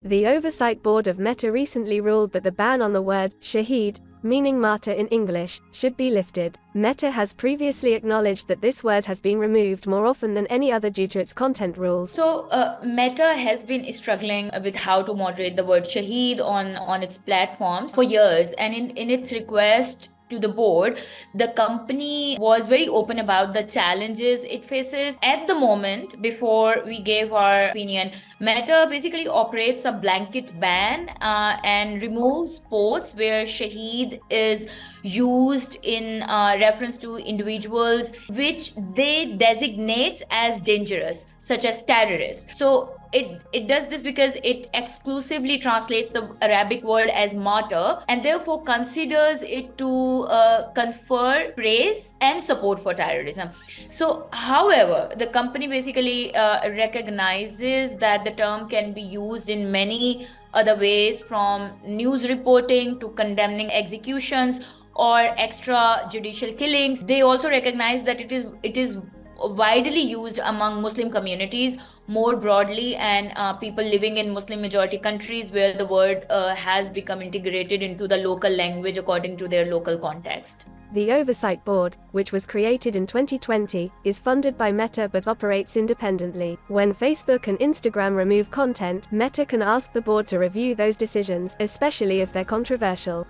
The Oversight Board of Meta recently ruled that the ban on the word Shaheed, meaning martyr in English, should be lifted. Meta has previously acknowledged that this word has been removed more often than any other due to its content rules. So, Meta has been struggling with how to moderate the word Shaheed on its platforms for years, and in its request to the board, the company was very open about the challenges it faces at the moment. Before we gave our opinion, Meta basically operates a blanket ban and removes posts where Shaheed is used in reference to individuals which they designates as dangerous, such as terrorists. So it does this because it exclusively translates the Arabic word as martyr and therefore considers it to confer praise and support for terrorism. So, however, the company basically recognizes that the term can be used in many other ways, from news reporting to condemning executions or extrajudicial killings. They also recognize that it is widely used among Muslim communities more broadly, and people living in Muslim majority countries where the word has become integrated into the local language according to their local context. The Oversight Board, which was created in 2020, is funded by Meta but operates independently. When Facebook and Instagram remove content, Meta can ask the board to review those decisions, especially if they're controversial.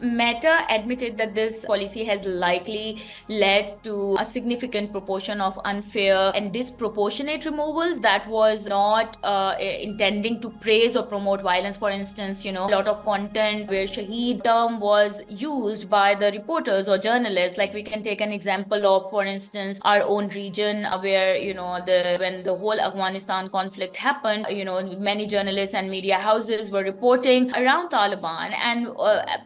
Meta admitted that this policy has likely led to a significant proportion of unfair and disproportionate removals that was not intending to praise or promote violence. For instance, a lot of content where Shaheed term was used by the reporters or journalists. Like, we can take an example of, for instance, our own region where, when the whole Afghanistan conflict happened, many journalists and media houses were reporting around Taliban, and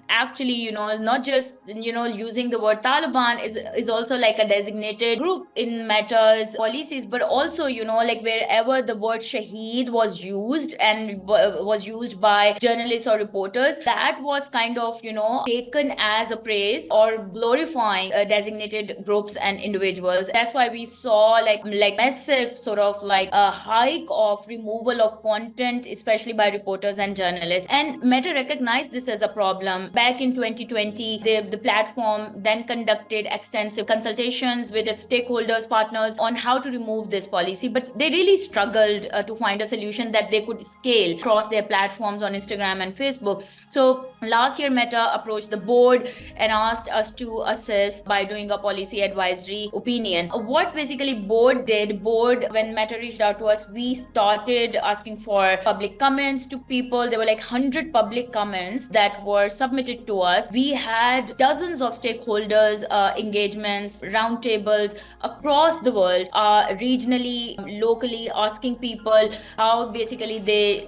actually, not just, using the word Taliban is also like a designated group in Meta's policies, but also, like wherever the word Shaheed was used and was used by journalists or reporters, that was kind of, taken as a praise or glorifying designated groups and individuals. That's why we saw like massive sort of like a hike of removal of content, especially by reporters and journalists. And Meta recognized this as a problem. Back in 2020, the platform then conducted extensive consultations with its stakeholders, partners on how to remove this policy, but they really struggled to find a solution that they could scale across their platforms on Instagram and Facebook. So last year, Meta approached the board and asked us to assist by doing a policy advisory opinion. What basically board, when Meta reached out to us, we started asking for public comments to people. There were like 100 public comments that were submitted to us. We had dozens of stakeholders engagements, roundtables across the world, regionally, locally, asking people how basically they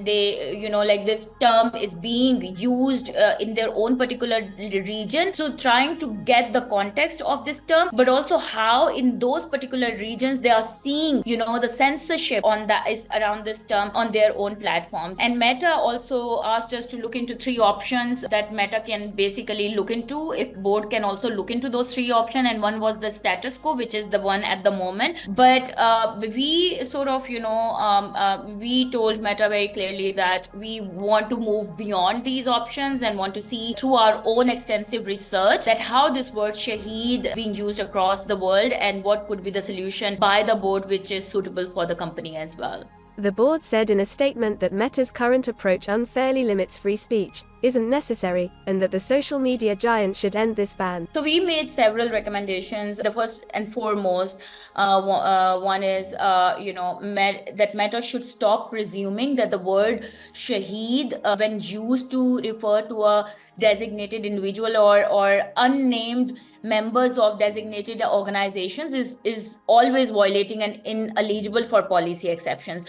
like this term is being used in their own particular region. So trying to get the context of this term, but also how in those particular regions they are seeing, the censorship on that is around this term on their own platforms. And Meta also asked us to look into 3 options that Meta can basically look into, if board can also look into those 3 options. And one was the status quo, which is the one at the moment. But we sort of, we told Meta very clearly that we want to move beyond these options and want to see through our own extensive research that how this word Shaheed being used across the world and what could be the solution by the board which is suitable for the company as well. The board said in a statement that Meta's current approach unfairly limits free speech, isn't necessary, and that the social media giant should end this ban. So we made several recommendations. The first and foremost one is, that Meta should stop presuming that the word Shaheed, when used to refer to a designated individual or unnamed members of designated organizations, is always violating and ineligible for policy exceptions.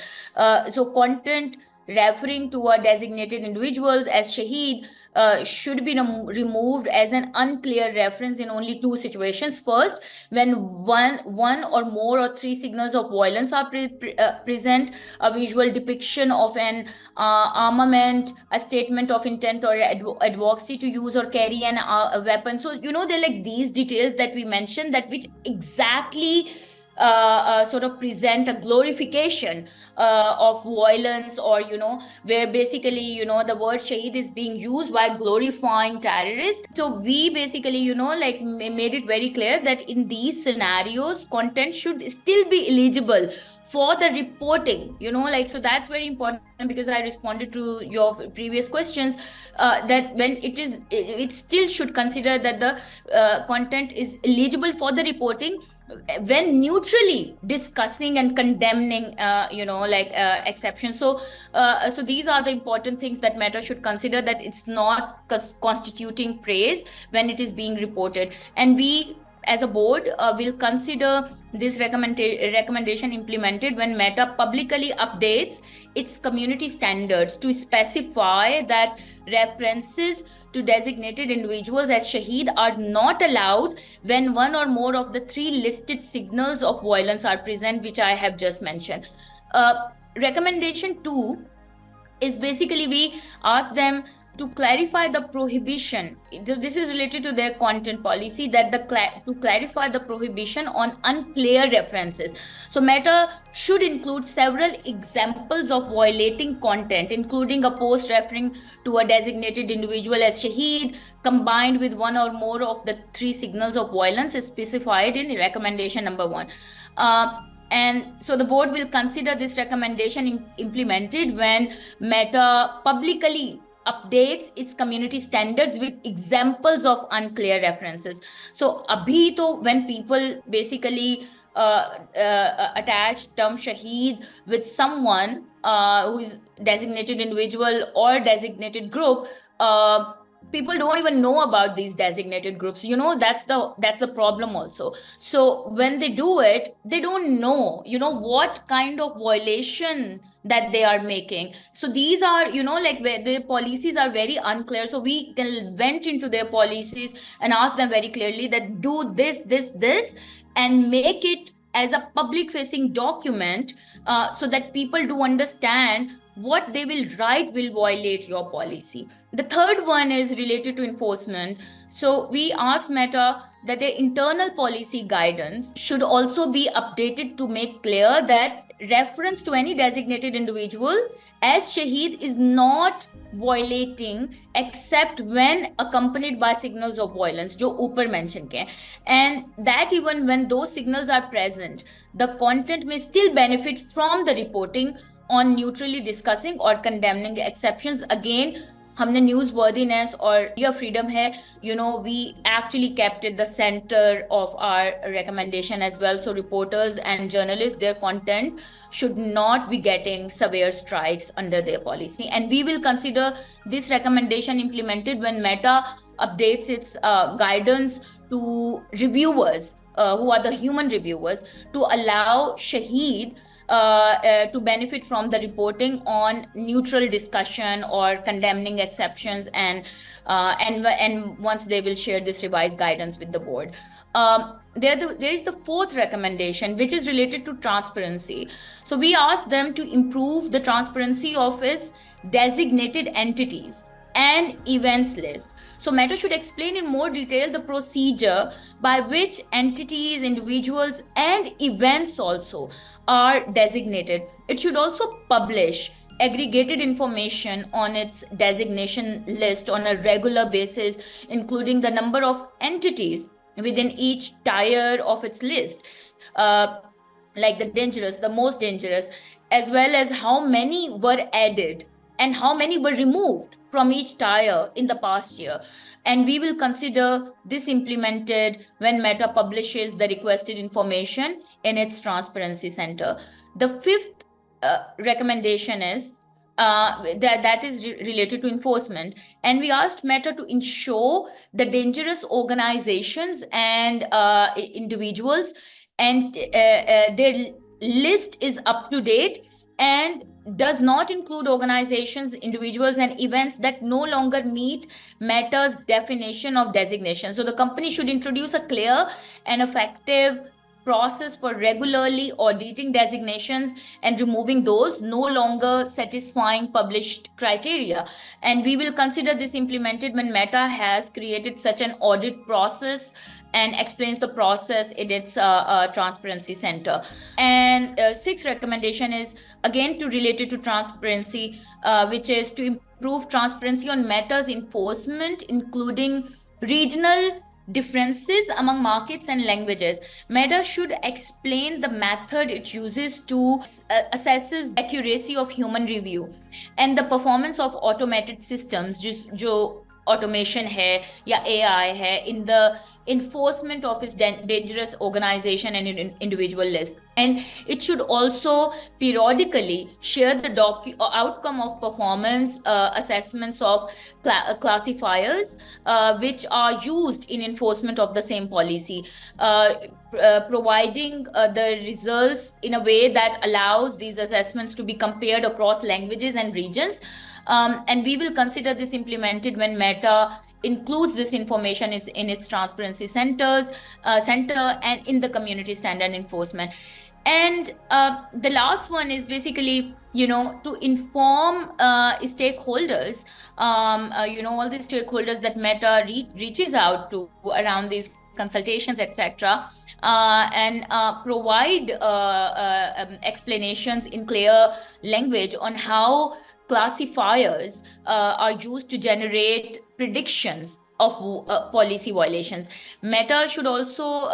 So content referring to a designated individuals as Shaheed should be removed as an unclear reference in only 2 situations. First, when one or more or 3 signals of violence are present, a visual depiction of an armament, a statement of intent or advocacy to use or carry a weapon. So, they're like these details that we mentioned, that which exactly sort of present a glorification of violence, or where basically the word Shaheed is being used while glorifying terrorists. So we basically like made it very clear that in these scenarios content should still be eligible for the reporting, so that's very important, because I responded to your previous questions, that when it still should consider that the content is eligible for the reporting when neutrally discussing and condemning exceptions. So these are the important things that Meta should consider, that it's not constituting praise when it is being reported. And we as a board will consider this recommendation implemented when Meta publicly updates its community standards to specify that references to designated individuals as Shaheed are not allowed when one or more of the three listed signals of violence are present, which I have just mentioned. Recommendation 2 is basically we ask them to clarify the prohibition. This is related to their content policy, that to clarify the prohibition on unclear references. So Meta should include several examples of violating content, including a post referring to a designated individual as Shaheed, combined with one or more of the three signals of violence specified in recommendation number 1. And so the board will consider this recommendation implemented when Meta publicly updates its community standards with examples of unclear references. So abhi to when people basically attach term Shaheed with someone who is designated individual or designated group, people don't even know about these designated groups. That's the problem also. So when they do it, they don't know what kind of violation that they are making. So these are like where the policies are very unclear. So we went into their policies and asked them very clearly that do this and make it as a public facing document, so that people do understand what they will write will violate your policy. The third one is related to enforcement. So we asked Meta that their internal policy guidance should also be updated to make clear that reference to any designated individual as Shaheed is not violating except when accompanied by signals of violence, जो ऊपर mention के, and that even when those signals are present, the content may still benefit from the reporting on neutrally discussing or condemning exceptions. Again, हमने news worthiness और media freedom है, we actually kept it the center of our recommendation as well. So reporters and journalists, their content should not be getting severe strikes under their policy. And we will consider this recommendation implemented when Meta updates its guidance to reviewers, who are the human reviewers, to allow Shaheed to benefit from the reporting on neutral discussion or condemning exceptions, and once they will share this revised guidance with the board. There is the fourth recommendation, which is related to transparency. So we asked them to improve the transparency of its designated entities and events list. So Meta should explain in more detail the procedure by which entities, individuals, and events also are designated. It should also publish aggregated information on its designation list on a regular basis, including the number of entities within each tier of its list, like the dangerous, the most dangerous, as well as how many were added and how many were removed from each tier in the past year. And we will consider this implemented when Meta publishes the requested information in its transparency center. The fifth recommendation is that is related to enforcement. And we asked Meta to ensure the dangerous organizations and individuals and their list is up to date and does not include organizations, individuals, and events that no longer meet Meta's definition of designation. So the company should introduce a clear and effective process for regularly auditing designations and removing those no longer satisfying published criteria. And we will consider this implemented when Meta has created such an audit process and explains the process in its transparency center. And sixth recommendation is again related to transparency, which is to improve transparency on Meta's enforcement, including regional differences among markets and languages. Meta should explain the method it uses to assesses accuracy of human review and the performance of automated systems, जो automation है या AI है in the enforcement of its dangerous organization and individual list. And it should also periodically share the outcome of performance assessments of classifiers which are used in enforcement of the same policy, providing the results in a way that allows these assessments to be compared across languages and regions. And we will consider this implemented when Meta includes this information in its transparency center and in the community standard enforcement. And the last one is basically, to inform stakeholders, all the stakeholders that Meta reaches out to around these consultations, etc., and provide explanations in clear language on how classifiers are used to generate predictions of policy violations. Meta should also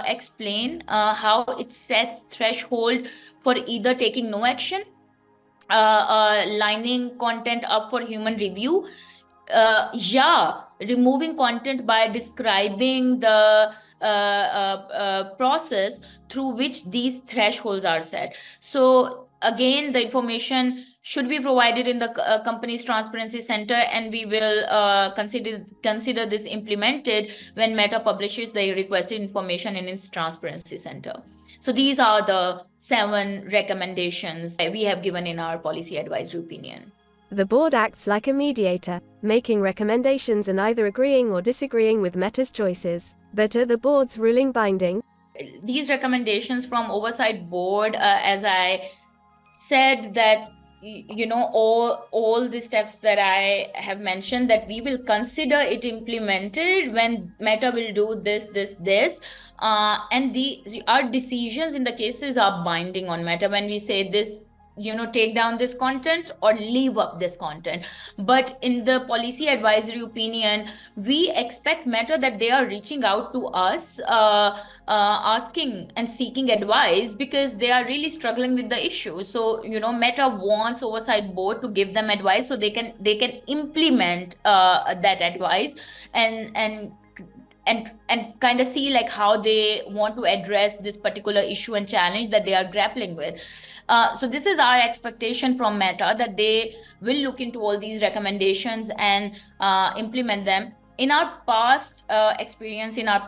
explain how it sets threshold for either taking no action, lining content up for human review, removing content by describing the process through which these thresholds are set. So again, the information should be provided in the company's transparency center, and we will consider this implemented when Meta publishes the requested information in its transparency center. So these are the 7 recommendations that we have given in our policy advisory opinion. The board acts like a mediator, making recommendations and either agreeing or disagreeing with Meta's choices. But are the board's ruling binding? These recommendations from Oversight Board, as I said, that all the steps that I have mentioned, that we will consider it implemented when Meta will do this, and our decisions in the cases are binding on Meta when we say this, take down this content or leave up this content. But in the policy advisory opinion, we expect Meta that they are reaching out to us, asking and seeking advice because they are really struggling with the issue. So, Meta wants Oversight Board to give them advice so they can implement that advice and kind of see like how they want to address this particular issue and challenge that they are grappling with. So this is our expectation from Meta, that they will look into all these recommendations and implement them. In our past experience, in our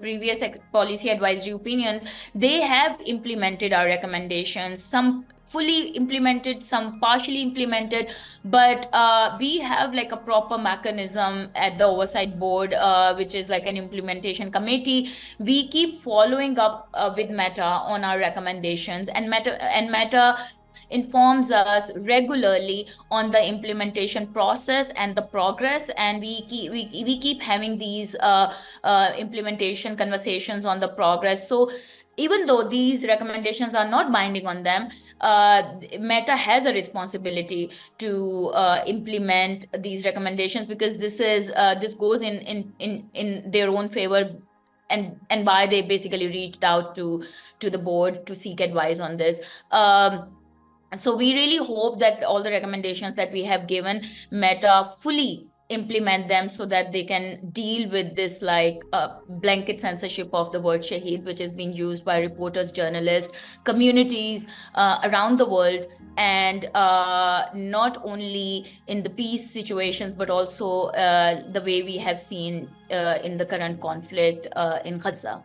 previous policy advisory opinions, they have implemented our recommendations, some fully implemented, some partially implemented, but we have like a proper mechanism at the Oversight Board, which is like an implementation committee. We keep following up with Meta on our recommendations, and Meta informs us regularly on the implementation process and the progress, and we keep having these implementation conversations on the progress. So even though these recommendations are not binding on them, Meta has a responsibility to implement these recommendations, because this goes in their own favor, and why they basically reached out to the board to seek advice on this. So we really hope that all the recommendations that we have given, Meta fully implement them so that they can deal with this like blanket censorship of the word Shaheed, which is being used by reporters, journalists, communities around the world, and not only in the peace situations, but also the way we have seen in the current conflict in Gaza.